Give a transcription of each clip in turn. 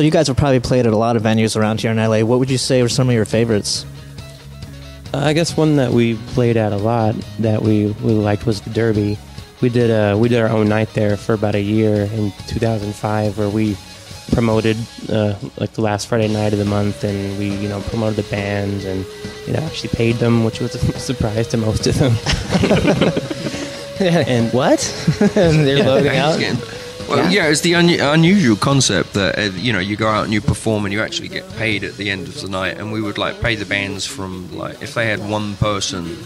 So you guys have probably played at a lot of venues around here in LA. What would you say were some of your favorites? I guess one that we played at a lot that we liked was the Derby. We did our own night there for about a year in 2005, where we promoted like the last Friday night of the month, and we promoted the bands and actually paid them, which was a surprise to most of them. And what? And they're loading out. Well, yeah, it's the unusual concept that you go out and you perform and you actually get paid at the end of the night. And we would pay the bands from if they had one person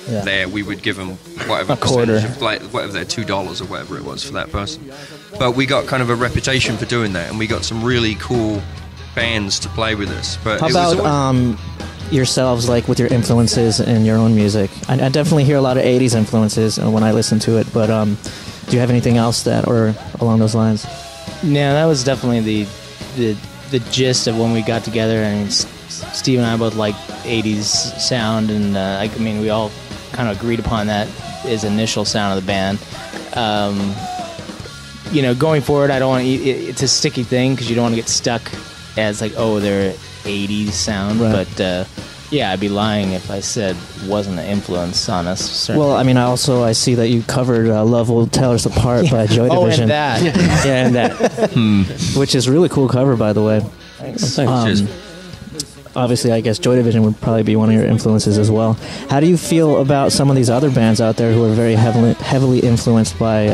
there, we would give them whatever a quarter, of, whatever their $2 or whatever it was for that person. But we got kind of a reputation for doing that, and we got some really cool bands to play with us. But how about yourselves, with your influences in your own music? I definitely hear a lot of 80s influences when I listen to it, but do you have anything else or along those lines? No, that was definitely the gist of when we got together. I mean, Steve and I both like 80s sound, and we all kind of agreed upon that as initial sound of the band. Going forward, I don't want it's a sticky thing because you don't want to get stuck as they're 80s sound, right. But I'd be lying if I said wasn't an influence on us. Certainly. Well, I see that you covered "Love Will Tear Us Apart" by Joy Division. And that, and that, which is a really cool cover, by the way. Thanks. Obviously, I guess Joy Division would probably be one of your influences as well. How do you feel about some of these other bands out there who are very heavily influenced by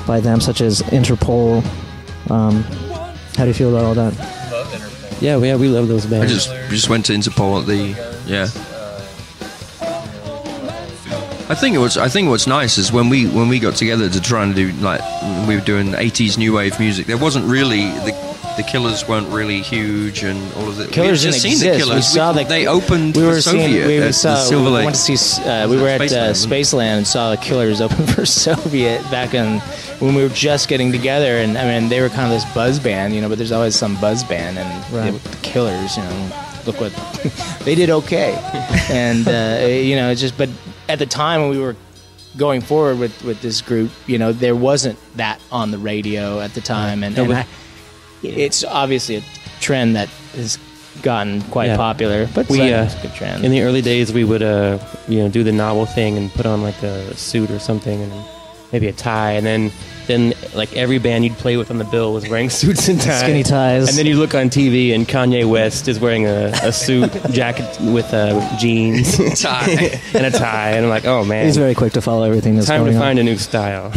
them, such as Interpol? How do you feel about all that? Love Interpol. Yeah, we love those bands. I just went to Interpol I think what's nice is when we got together to try and do we were doing 80s new wave music. There wasn't really the Killers weren't really huge, and all of the Killers didn't exist. The Killers. We saw they opened the Soviet. We went to see. We were at Spaceland and saw the Killers open for Soviet back when we were just getting together, and they were kind of this buzz band, but there's always some buzz band, and right. The Killers, look what they did, okay, and it's just. But at the time when we were going forward with this group, there wasn't that on the radio at the time, it's obviously a trend that has gotten quite popular, but it's a good trend. In the early days, we would do the novel thing and put on a suit or something, and maybe a tie, and then every band you'd play with on the bill was wearing suits and ties, skinny ties, and then you look on TV and Kanye West is wearing a suit jacket with jeans, tie, and a tie, and I'm like, oh man, he's very quick to follow everything that's time going to on. find a new style.